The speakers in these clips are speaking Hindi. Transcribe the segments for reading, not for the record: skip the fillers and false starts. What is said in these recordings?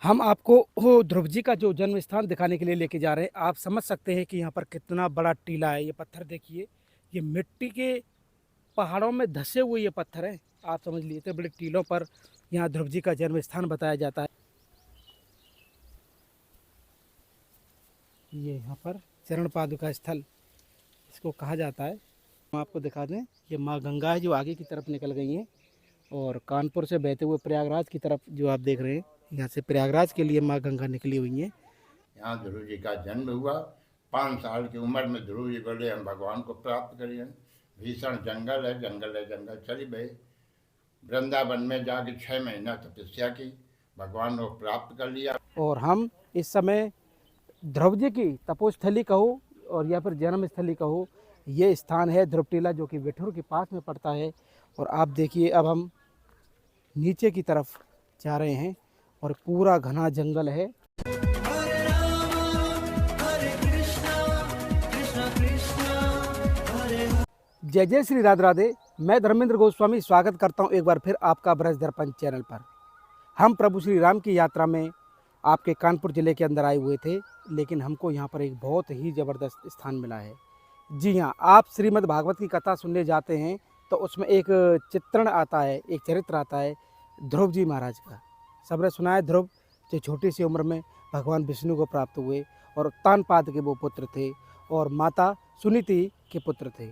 हम आपको वो ध्रुव जी का जो जन्म स्थान दिखाने के लिए लेके जा रहे हैं। आप समझ सकते हैं कि यहाँ पर कितना बड़ा टीला है। ये पत्थर देखिए, ये मिट्टी के पहाड़ों में धसे हुए ये पत्थर हैं। आप समझ लीजिए इतने बड़े टीलों पर यहाँ ध्रुव जी का जन्म स्थान बताया जाता है। ये यहाँ पर चरण पादुका स्थल इसको कहा जाता है। हम आपको दिखा दें, ये माँ गंगा है जो आगे की तरफ निकल गई हैं और कानपुर से बहते हुए प्रयागराज की तरफ जो आप देख रहे हैं, यहाँ से प्रयागराज के लिए माँ गंगा निकली हुई हैं। यहाँ ध्रुव जी का जन्म हुआ। 5 साल की उम्र में ध्रुव जी बोले हम भगवान को प्राप्त करिए। भीषण जंगल है, जंगल चली गए। वृंदावन में जाके 6 महीना तपस्या की, भगवान को प्राप्त कर लिया। और हम इस समय ध्रुव जी की तपोस्थली कहो और या फिर जन्म स्थली कहो, ये स्थान है ध्रुव टीला जो कि बिठूर के पास में पड़ता है। और आप देखिए अब हम नीचे की तरफ जा रहे हैं और पूरा घना जंगल है। जय जय श्री राधे राधे। मैं धर्मेंद्र गोस्वामी स्वागत करता हूं एक बार फिर आपका ब्रज दर्पण चैनल पर। हम प्रभु श्री राम की यात्रा में आपके कानपुर ज़िले के अंदर आए हुए थे, लेकिन हमको यहाँ पर एक बहुत ही ज़बरदस्त स्थान मिला है। जी हाँ, आप श्रीमद् भागवत की कथा सुनने जाते हैं तो उसमें एक चित्रण आता है, एक चरित्र आता है ध्रुव जी महाराज का। सबने सुना है ध्रुव जो छोटी सी उम्र में भगवान विष्णु को प्राप्त हुए और उत्तानपाद के वो पुत्र थे और माता सुनीति के पुत्र थे।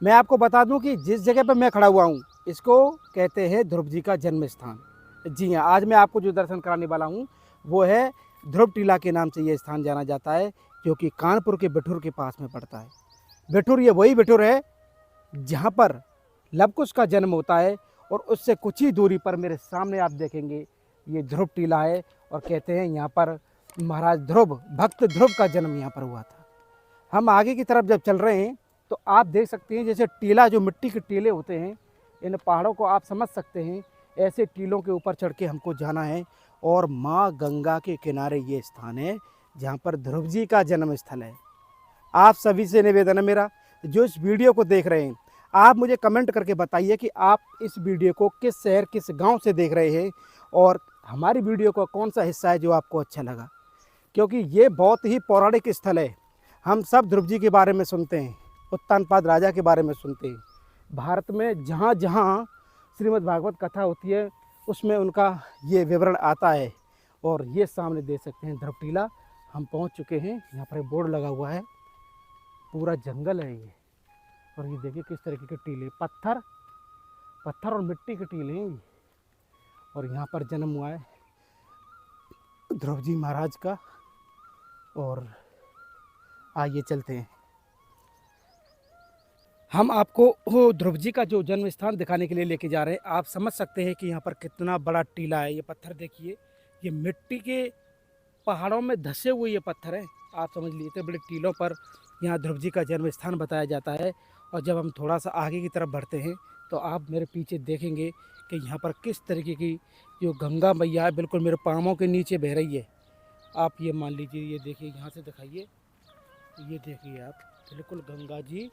मैं आपको बता दूं कि जिस जगह पर मैं खड़ा हुआ हूं इसको कहते हैं ध्रुव जी का जन्म स्थान। जी हाँ, आज मैं आपको जो दर्शन कराने वाला हूं वो है ध्रुव टीला के नाम से ये स्थान जाना जाता है, जो कि कानपुर के बिठूर के पास में पड़ता है। बिठूर ये वही बिठूर है जहाँ पर लवकुश का जन्म होता है और उससे कुछ ही दूरी पर मेरे सामने आप देखेंगे ये ध्रुव टीला है। और कहते हैं यहाँ पर महाराज ध्रुव, भक्त ध्रुव का जन्म यहाँ पर हुआ था। हम आगे की तरफ जब चल रहे हैं तो आप देख सकते हैं जैसे टीला, जो मिट्टी के टीले होते हैं, इन पहाड़ों को आप समझ सकते हैं। ऐसे टीलों के ऊपर चढ़ के हमको जाना है और माँ गंगा के किनारे ये स्थान है जहाँ पर ध्रुव जी का जन्म स्थल है। आप सभी से निवेदन है मेरा, जो इस वीडियो को देख रहे हैं, आप मुझे कमेंट करके बताइए कि आप इस वीडियो को किस शहर, किस गांव से देख रहे हैं और हमारी वीडियो का कौन सा हिस्सा है जो आपको अच्छा लगा, क्योंकि ये बहुत ही पौराणिक स्थल है। हम सब ध्रुव जी के बारे में सुनते हैं, उत्तानपाद राजा के बारे में सुनते हैं। भारत में जहाँ जहाँ श्रीमद् भागवत कथा होती है उसमें उनका ये विवरण आता है। और ये सामने देख सकते हैं ध्रुव टीला, हम पहुँच चुके हैं। यहाँ पर बोर्ड लगा हुआ है, पूरा जंगल है ये। और ये देखिए किस तरीके के टीले, पत्थर पत्थर और मिट्टी के टीले हैं ये। और यहाँ पर जन्म हुआ है ध्रुव जी महाराज का। और आइए चलते हैं, हम आपको वो ध्रुव जी का जो जन्म स्थान दिखाने के लिए लेके जा रहे हैं। आप समझ सकते हैं कि यहाँ पर कितना बड़ा टीला है। ये पत्थर देखिए, ये मिट्टी के पहाड़ों में धसे हुए ये पत्थर हैं। आप समझ लीजिए इतने बड़े टीलों पर यहाँ ध्रुव जी का जन्म स्थान बताया जाता है। और जब हम थोड़ा सा आगे की तरफ बढ़ते हैं तो आप मेरे पीछे देखेंगे कि यहाँ पर किस तरीके की जो गंगा मैया है, बिल्कुल मेरे पाँवों के नीचे बह रही है। आप ये मान लीजिए, ये देखिए, यहाँ से दिखाइए, ये देखिए आप, बिल्कुल गंगा जी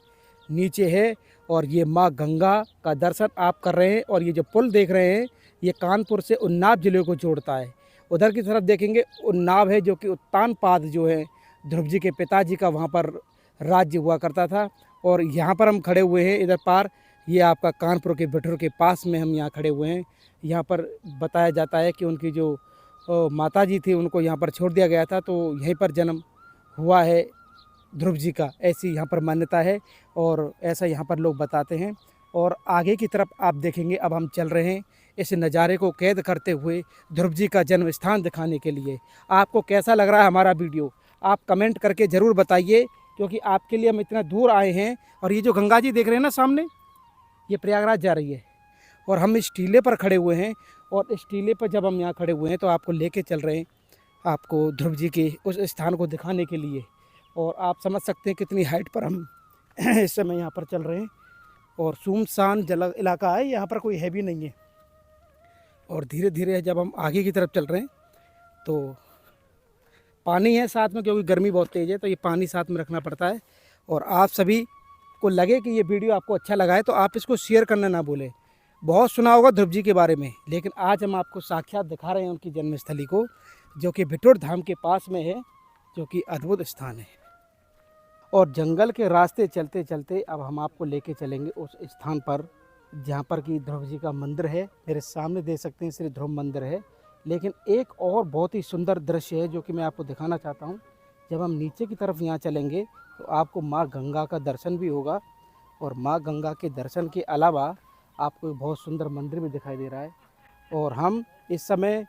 नीचे है। और ये माँ गंगा का दर्शन आप कर रहे हैं। और ये जो पुल देख रहे हैं ये कानपुर से उन्नाव ज़िले को जोड़ता है। उधर की तरफ देखेंगे उन्नाव है, जो कि उत्तानपाद जो है ध्रुव जी के पिताजी का वहाँ पर राज्य हुआ करता था। और यहाँ पर हम खड़े हुए हैं इधर पार, ये आपका कानपुर के बिठूर के पास में हम यहाँ खड़े हुए हैं। यहाँ पर बताया जाता है कि उनकी जो माता जी थी उनको यहाँ पर छोड़ दिया गया था, तो यहीं पर जन्म हुआ है ध्रुव जी का, ऐसी यहाँ पर मान्यता है और ऐसा यहाँ पर लोग बताते हैं। और आगे की तरफ आप देखेंगे, अब हम चल रहे हैं इस नज़ारे को कैद करते हुए ध्रुव जी का जन्म स्थान दिखाने के लिए। आपको कैसा लग रहा है हमारा वीडियो, आप कमेंट करके ज़रूर बताइए, क्योंकि आपके लिए हम इतना दूर आए हैं। और ये जो गंगा जी देख रहे हैं ना सामने, ये प्रयागराज जा रही है और हम इस टीले पर खड़े हुए हैं। और इस टीले पर जब हम यहाँ खड़े हुए हैं तो आपको लेके चल रहे हैं आपको ध्रुव जी के उस स्थान को दिखाने के लिए। और आप समझ सकते हैं कितनी हाइट पर हम इस समय यहाँ पर चल रहे हैं। और सुनसान जल इलाका है, यहाँ पर कोई है भी नहीं है। और धीरे धीरे जब हम आगे की तरफ चल रहे हैं तो पानी है साथ में, क्योंकि गर्मी बहुत तेज़ है तो ये पानी साथ में रखना पड़ता है। और आप सभी को लगे कि ये वीडियो आपको अच्छा लगा है तो आप इसको शेयर करना ना भूलें। बहुत सुना होगा ध्रुव जी के बारे में, लेकिन आज हम आपको साक्षात दिखा रहे हैं उनकी जन्मस्थली को, जो कि बिठूर धाम के पास में है, जो कि अद्भुत स्थान है। और जंगल के रास्ते चलते चलते अब हम आपको लेके चलेंगे उस स्थान पर जहाँ पर कि ध्रुव जी का मंदिर है। मेरे सामने देख सकते हैं श्री ध्रुव मंदिर है, लेकिन एक और बहुत ही सुंदर दृश्य है जो कि मैं आपको दिखाना चाहता हूँ। जब हम नीचे की तरफ यहाँ चलेंगे तो आपको माँ गंगा का दर्शन भी होगा, और माँ गंगा के दर्शन के अलावा आपको एक बहुत सुंदर मंदिर भी दिखाई दे रहा है। और हम इस समय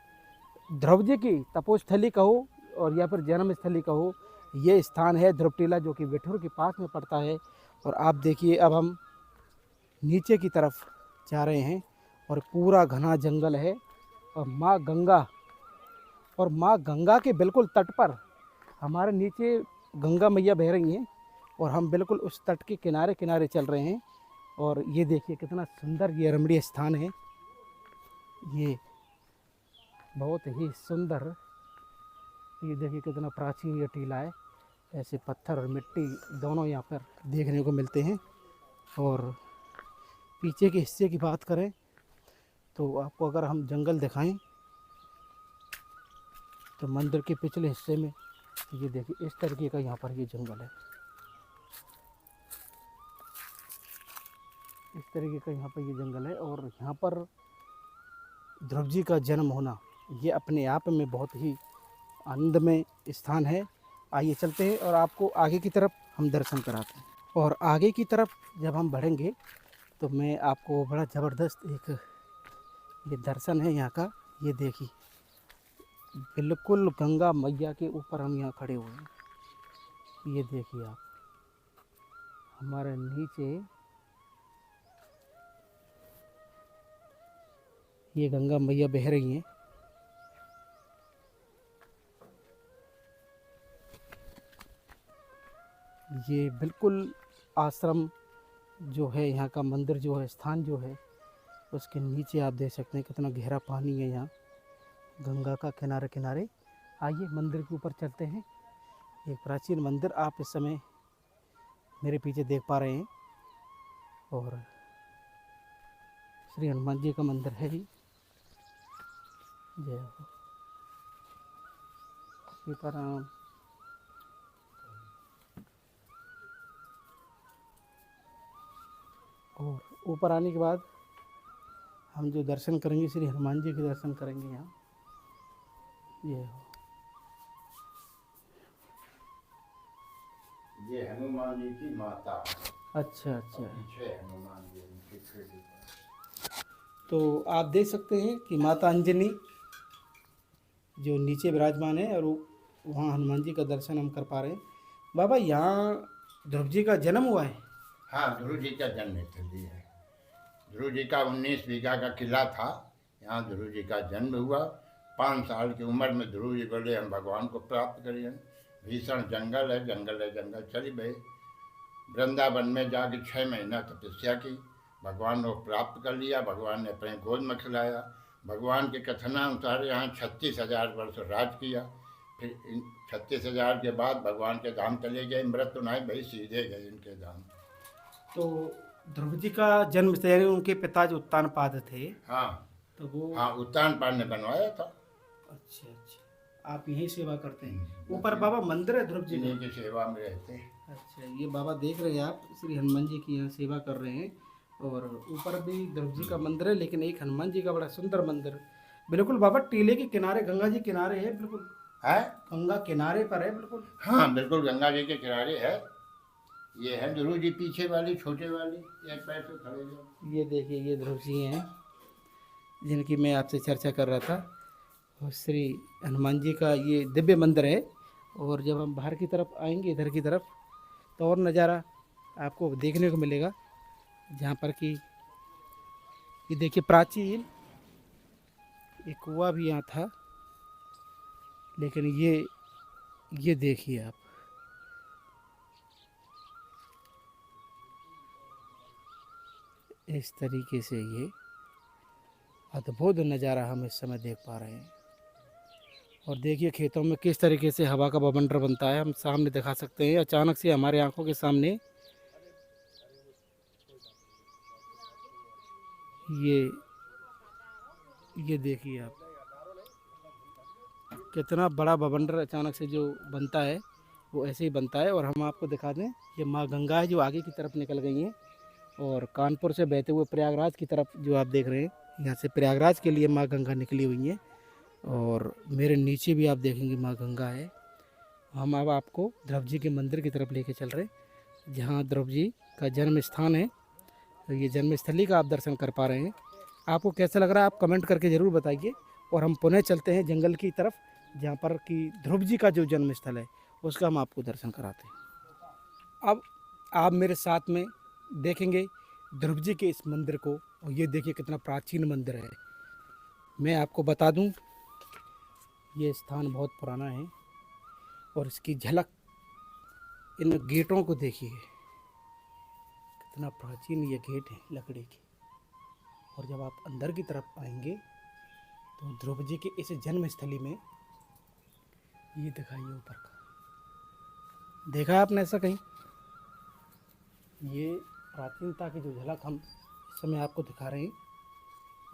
ध्रुव जी की तपोस्थली कहो और या फिर जन्मस्थली कहो, ये स्थान है ध्रुव टीला, जो कि बिठूर के पास में पड़ता है। और आप देखिए अब हम नीचे की तरफ जा रहे हैं और पूरा घना जंगल है, और माँ गंगा के बिल्कुल तट पर हमारे नीचे गंगा मैया बह रही हैं, और हम बिल्कुल उस तट के किनारे किनारे चल रहे हैं। और ये देखिए कितना सुंदर ये रमणीय स्थान है, ये बहुत ही सुंदर। ये देखिए कितना प्राचीन ये टीला है, ऐसे पत्थर और मिट्टी दोनों यहाँ पर देखने को मिलते हैं। और पीछे के हिस्से की बात करें तो आपको अगर हम जंगल दिखाएं तो मंदिर के पिछले हिस्से में ये देखिए इस तरीके का यहाँ पर ये जंगल है, इस तरीके का यहाँ पर ये जंगल है। और यहाँ पर ध्रुव जी का जन्म होना ये अपने आप में बहुत ही आनंदमय स्थान है। आइए चलते हैं और आपको आगे की तरफ हम दर्शन कराते हैं। और आगे की तरफ जब हम बढ़ेंगे तो मैं आपको बड़ा ज़बरदस्त एक ये दर्शन है यहाँ का। ये देखिए बिल्कुल गंगा मैया के ऊपर हम यहाँ खड़े हुए हैं। ये देखिए आप हमारे नीचे ये गंगा मैया बह रही हैं। ये बिल्कुल आश्रम जो है, यहाँ का मंदिर जो है, स्थान जो है, उसके नीचे आप देख सकते हैं कितना गहरा पानी है यहाँ गंगा का किनारे किनारे। आइए मंदिर के ऊपर चलते हैं। एक प्राचीन मंदिर आप इस समय मेरे पीछे देख पा रहे हैं, और श्री हनुमान जी का मंदिर है ही। जय हो सीताराम। और ऊपर आने के बाद हम जो दर्शन करेंगे श्री हनुमान जी के दर्शन करेंगे यहाँ। ये हो, ये हनुमान जी की माता। अच्छा अच्छा। पीछे हनुमान जी उनकी फेटी पर। तो आप देख सकते हैं कि माता अंजनी जो नीचे विराजमान है, और वहाँ हनुमान जी का दर्शन हम कर पा रहे हैं। बाबा यहाँ ध्रुव जी का जन्म हुआ है? हाँ, ध्रुव जी का जन्म स्थली है। ध्रुव जी का 19 बीघा का किला था, यहाँ ध्रुव जी का जन्म हुआ। 5 साल की उम्र में ध्रुव जी बोले हम भगवान को प्राप्त करिए। भीषण जंगल है, जंगल है जंगल चली गए। वृंदावन में जाके 6 महीना तपस्या की, भगवान को प्राप्त कर लिया। भगवान ने अपने गोद में खिलाया। भगवान के कथनानुसार यहाँ 36,000 वर्ष राज किया। फिर 36,000 के बाद भगवान के धाम चले गए। मृत्यु नहीं भाई, सीधे गए इनके धाम। तो ध्रुव जी का जन्म यानी उनके पिता जो उत्तानपाद थे, हाँ तो वो हाँ, उत्तानपाद ने बनवाया था। अच्छा अच्छा, आप यही सेवा करते हैं? ऊपर बाबा मंदिर है ध्रुव जी इन्हीं की सेवा में रहते हैं। अच्छा, ये बाबा देख रहे हैं आप श्री हनुमान जी की यहाँ सेवा कर रहे हैं, और ऊपर भी ध्रुव जी का मंदिर है, लेकिन एक हनुमान जी का बड़ा सुंदर मंदिर बिल्कुल बाबा टीले के किनारे, गंगा जी किनारे है बिल्कुल। है, गंगा किनारे पर है बिल्कुल। हाँ बिल्कुल गंगा जी के किनारे है। ये है ध्रुव जी पीछे वाली, छोटे वाली, एक पैर से खड़े जो। ये देखिए ये ध्रुव जी हैं जिनकी मैं आपसे चर्चा कर रहा था। और श्री हनुमान जी का ये दिव्य मंदिर है। और जब हम बाहर की तरफ आएंगे इधर की तरफ तो और नज़ारा आपको देखने को मिलेगा, जहाँ पर कि ये देखिए प्राचीन एक कुआं भी यहाँ था, लेकिन ये देखिए आप इस तरीके से ये अद्भुत नज़ारा हम इस समय देख पा रहे हैं। और देखिए खेतों में किस तरीके से हवा का बवंडर बनता है, हम सामने दिखा सकते हैं। अचानक से हमारे आंखों के सामने ये देखिए आप, कितना बड़ा बवंडर अचानक से जो बनता है वो ऐसे ही बनता है। और हम आपको दिखा दें, ये माँ गंगा है जो आगे की तरफ निकल गई हैं, और कानपुर से बहते हुए प्रयागराज की तरफ जो आप देख रहे हैं, यहाँ से प्रयागराज के लिए माँ गंगा निकली हुई हैं। और मेरे नीचे भी आप देखेंगे माँ गंगा है। हम अब आपको ध्रुव जी के मंदिर की तरफ लेके चल रहे हैं, जहाँ ध्रुव जी का जन्म स्थान है। तो ये जन्मस्थली का आप दर्शन कर पा रहे हैं। आपको कैसा लग रहा है आप कमेंट करके ज़रूर बताइए। और हम पुनः चलते हैं जंगल की तरफ, जहाँ पर कि ध्रुव जी का जो जन्म स्थल है उसका हम आपको दर्शन कराते हैं। अब आप मेरे साथ में देखेंगे ध्रुव जी के इस मंदिर को। और ये देखिए कितना प्राचीन मंदिर है। मैं आपको बता दूं, ये स्थान बहुत पुराना है। और इसकी झलक इन गेटों को देखिए, कितना प्राचीन ये गेट है लकड़ी के। और जब आप अंदर की तरफ आएंगे तो ध्रुव जी के इस जन्मस्थली में ये दिखाइए ऊपर का, देखा है आपने ऐसा कहीं? ये प्राचीनता की जो झलक हम इस समय आपको दिखा रहे हैं,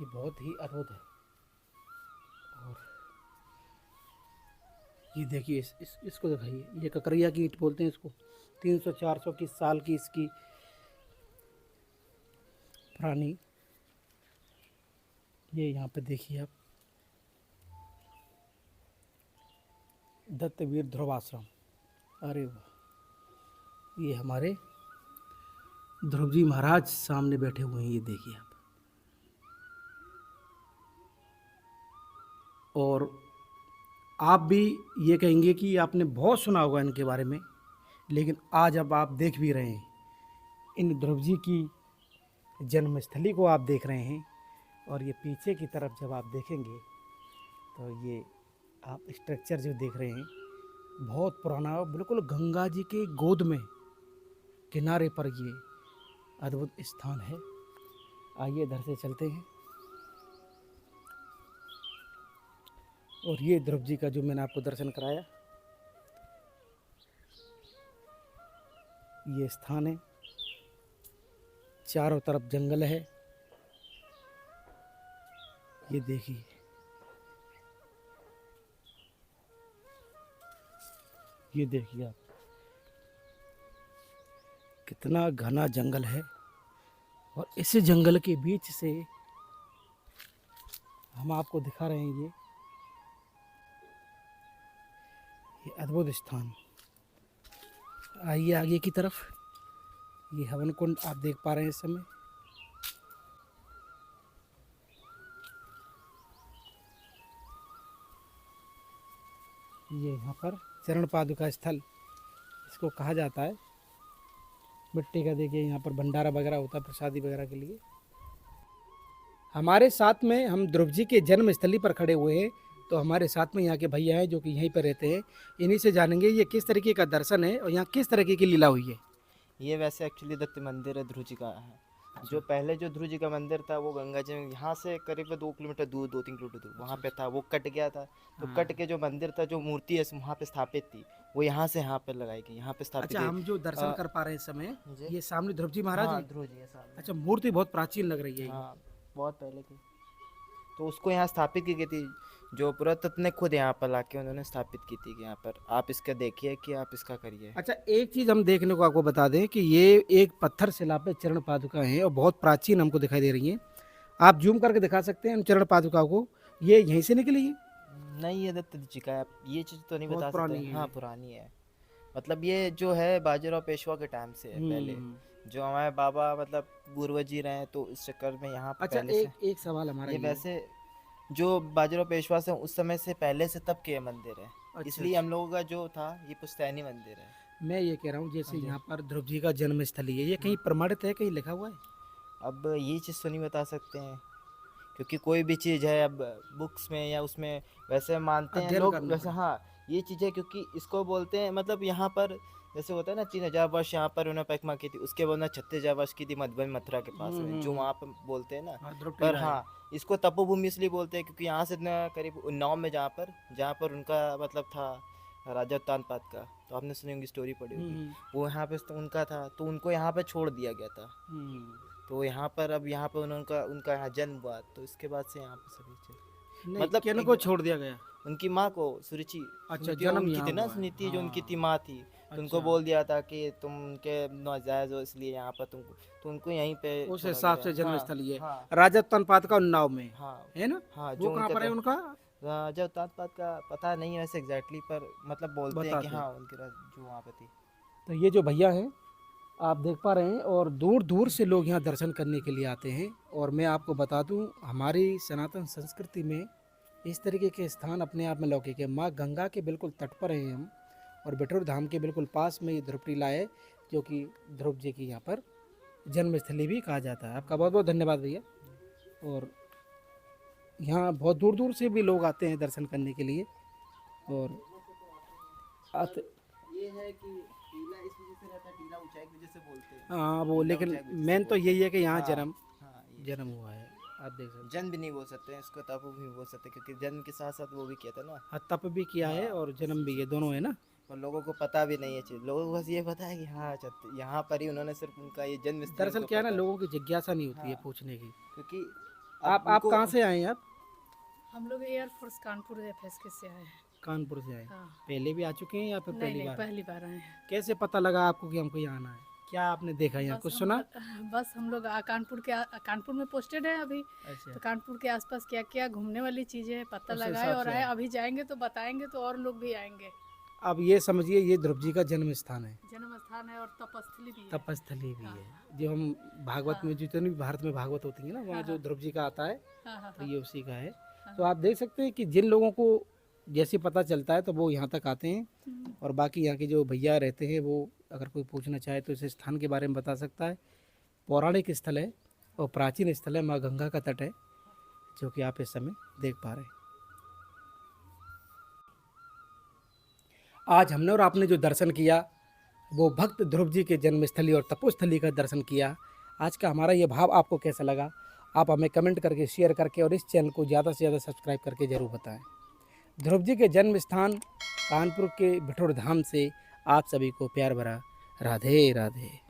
ये बहुत ही अद्भुत है। और ये देखिए इसको दिखाइए, ये ककरिया की ईंट बोलते हैं इसको। 300-400 की साल की इसकी पुरानी, ये यहाँ पे देखिए आप, दत्तवीर ध्रुव आश्रम। अरे वाह, ये हमारे ध्रुव जी महाराज सामने बैठे हुए हैं, ये देखिए आप। और आप भी ये कहेंगे कि आपने बहुत सुना होगा इनके बारे में, लेकिन आज अब आप देख भी रहे हैं, इन ध्रुव जी की जन्मस्थली को आप देख रहे हैं। और ये पीछे की तरफ जब आप देखेंगे तो ये आप स्ट्रक्चर जो देख रहे हैं बहुत पुराना, बिल्कुल गंगा जी के गोद में किनारे पर ये अद्भुत स्थान है। आइए इधर से चलते हैं। और ये ध्रुव जी का जो मैंने आपको दर्शन कराया, ये स्थान है। चारों तरफ जंगल है, ये देखिए। ये देखिए आप, कितना घना जंगल है। और इस जंगल के बीच से हम आपको दिखा रहे हैं ये अद्भुत स्थान। आइए आगे की तरफ, ये हवन कुंड आप देख पा रहे हैं इस समय। ये यहाँ पर चरण पादुका स्थल इसको कहा जाता है। मिट्टी का देखिए, यहाँ पर भंडारा वगैरह होता है प्रसादी वगैरह के लिए। हमारे साथ में हम ध्रुव जी के जन्म स्थली पर खड़े हुए हैं, तो हमारे साथ में यहाँ के भैया हैं जो कि यहीं पर रहते हैं। इन्हीं से जानेंगे ये किस तरीके का दर्शन है और यहाँ किस तरीके की लीला हुई है। ये वैसे एक्चुअली दत्त मंदिर है, ध्रुव जी का है। जो पहले जो ध्रुव जी का मंदिर था वो गंगा जी में यहाँ से करीब 2 किलोमीटर दूर, 2-3 किलोमीटर दूर वहाँ पे था। वो कट गया था, तो कट के जो मंदिर था, जो मूर्ति है वहाँ पे स्थापित थी, वो यहाँ से यहाँ पे लगाई गई, यहाँ पे स्थापित अच्छा, है। हम जो दर्शन कर पा रहे हैं इस समय, जी। ये सामने ध्रुव जी महाराज हाँ, हैं। ध्रुव जी है सामने। अच्छा, मूर्ति बहुत प्राचीन लग रही है ये। हाँ, बहुत पहले की। तो उसको यहाँ स्थापित की गई थी, जो पुरातत्व ने खुद यहाँ पर लाके उन्होंने स्थापित की थी कि यहाँ पर आप इसका देखिए कि आप इसका करिए। अच्छा, एक चीज़ हम देखने को आपको बता दें कि ये एक पत्थर शिला पे चरण पादुका हैं और बहुत प्राचीन हमको दिखाई दे रही हैं। आप जूम करके दिखा सकते हैं उन चरण पादुका को, ये यहीं से निकली है? नहीं, ये दत्त जी का है, आप ये चीज़ तो नहीं बहुत बता पुरानी सकते। है हाँ, ये। पुरानी है। मतलब ये जो है बाजीराव पेशवा के टाइम से है पहले, जो हमारे बाबा मतलब पूर्वज जी रहे हैं, तो इस चक्कर में यहाँ पे अच्छा, पहले से एक सवाल हमारा ये ये है। वैसे जो बाजीराव पेशवा से उस समय से पहले से तब के मंदिर है। अच्छा, इसलिए हम लोगों का जो था ये पुश्तैनी मंदिर है। मैं ये कह रहा हूँ जैसे हाँ जी। यहाँ पर ध्रुव जी का जन्म स्थली है, ये कहीं प्रमाणित है, कहीं लिखा हुआ है? अब ये चीज़ तो नहीं बता सकते हैं, क्योंकि कोई भी चीज़ है अब बुक्स में या उसमें वैसे मानते हैं अध्ययन लोग करना वैसे। पड़ेगा। हाँ, ये चीज़ है क्योंकि इसको बोलते हैं, मतलब यहाँ पर जैसे होता है ना 3000 वर्ष यहाँ पर उन्होंने परिक्रमा की थी, उसके बाद 36,000 वर्ष की थी मधुबन मथुरा के पास में, जो वहाँ पर बोलते हैं ना। हाँ, ध्रुव पर टीला है। हाँ, इसको तपोभूमि इसलिए बोलते हैं क्योंकि यहाँ से ना करीब उन्नाव में जहाँ पर उनका मतलब था राजा उत्तानपाद का, तो आपने सुनी होंगी, स्टोरी पढ़ी होगी। हम्म, वो यहाँ पे उनका था, तो उनको यहाँ पे छोड़ दिया गया था। हम्म। तो यहाँ पर अब यहाँ पर उनका उनका यहाँ जन्म हुआ, तो इसके बाद से यहाँ पर सभी चले। मतलब किनको छोड़ दिया गया? उनकी माँ को, सुरुचि। अच्छा, उनकी जन्म उनकी यहाँ थी ना हुआ है। नीति, जो उनकी हाँ। थी माँ थी, तो उनको अच्छा। बोल दिया था कि तुम उनके नाजायज हो, इसलिए यहाँ पर तुमको, तो उनको यहीं पे उस छोड़ा हिसाब गया। से जन्म हाँ, स्थल ये हाँ, राजा उत्तानपाद का उन्नाव में हाँ, है ना? हाँ, वो कहाँ पर है उनका? राजा उत्तानपाद का पता नहीं है वैसे एग्जैक्टली, पर मतलब बोलते हैं कि बताते हाँ उनके जो वहाँ पे थी। तो ये जो भैया हैं आप देख पा रहे हैं, और दूर दूर से लोग यहाँ दर्शन करने के लिए आते हैं। और मैं आपको बता दूं, हमारी सनातन संस्कृति में इस तरीके के स्थान अपने आप में लौकिक है। माँ गंगा के बिल्कुल तट पर हैं हम, और बिठूर धाम के बिल्कुल पास में ये ध्रुव टीला है, जो कि ध्रुव जी की यहाँ पर जन्मस्थली भी कहा जाता है। आपका बहुत बहुत धन्यवाद भैया। और यहाँ बहुत दूर दूर से भी लोग आते हैं दर्शन करने के लिए। और ये है कि टीला इस वजह से रहता है, टीला ऊंचाई की वजह से बोलते हैं। हाँ वो, टीला लेकिन ऊंचाई की वजह से मेन तो बोलते यही है कि यहाँ हैं। हाँ, ये जन्म हुआ है। आप देख सकते जन्म भी नहीं बोल सकते हैं इसको, तप भी बोल सकते हैं, क्योंकि जन्म के साथ साथ वो भी किया था ना। हैं, तप भी किया है और जन्म भी है, दोनों है ना। और लोगों को पता भी नहीं है चीज, लोगों को बस ये पता है कि हाँ यहाँ पर ही उन्होंने सिर्फ उनका ये जन्म स्थल दरअसल उनको क्या है ना, पता लोगों की जिज्ञासा नहीं होती है हाँ। पूछने की। क्योंकि आप उनको- कहाँ से आए हैं आप? हम लोग एयरफोर्स कानपुर एफएसके से आए हैं। कानपुर से आए। हाँ। पहले भी आ चुके हैं या फिर नहीं पहली नहीं, बार? पहली बार आए हैं। कैसे पता लगा आपको कि हमको यहाँ आना है? क्या आपने देखा यहाँ, कुछ सुना? बस हम लोग कानपुर में पोस्टेड है अभी, अच्छा। तो कानपुर के आसपास क्या क्या घूमने वाली चीजें हैं पता उस लगाए हिसाब और से आए। आए। अभी जाएंगे तो बताएंगे, तो और लोग भी आएंगे। अब ये समझिए, ये ध्रुव जी का जन्म स्थान है, जन्म स्थान है और तपस्थली भी है। तपस्थली भी हाँ। है। जो हम भागवत में, जितनी भी भारत में भागवत होती है ना, वहाँ हाँ, जो हाँ। ध्रुव जी का आता है, हाँ हाँ तो हाँ। ये उसी का है। हाँ। तो आप देख सकते हैं कि जिन लोगों को जैसे पता चलता है तो वो यहाँ तक आते हैं। हम्म। और बाकी यहाँ के जो भैया रहते हैं, वो अगर कोई पूछना चाहे तो इस स्थान के बारे में बता सकता है। पौराणिक स्थल है और प्राचीन स्थल है, माँ गंगा का तट है, जो कि आप इस समय देख पा रहे हैं। आज हमने और आपने जो दर्शन किया, वो भक्त ध्रुव जी के जन्मस्थली और तपोस्थली का दर्शन किया। आज का हमारा ये भाव आपको कैसा लगा, आप हमें कमेंट करके, शेयर करके, और इस चैनल को ज़्यादा से ज़्यादा सब्सक्राइब करके ज़रूर बताएं। ध्रुव जी के जन्म स्थान कानपुर के बिठूर धाम से आप सभी को प्यार भरा राधे राधे।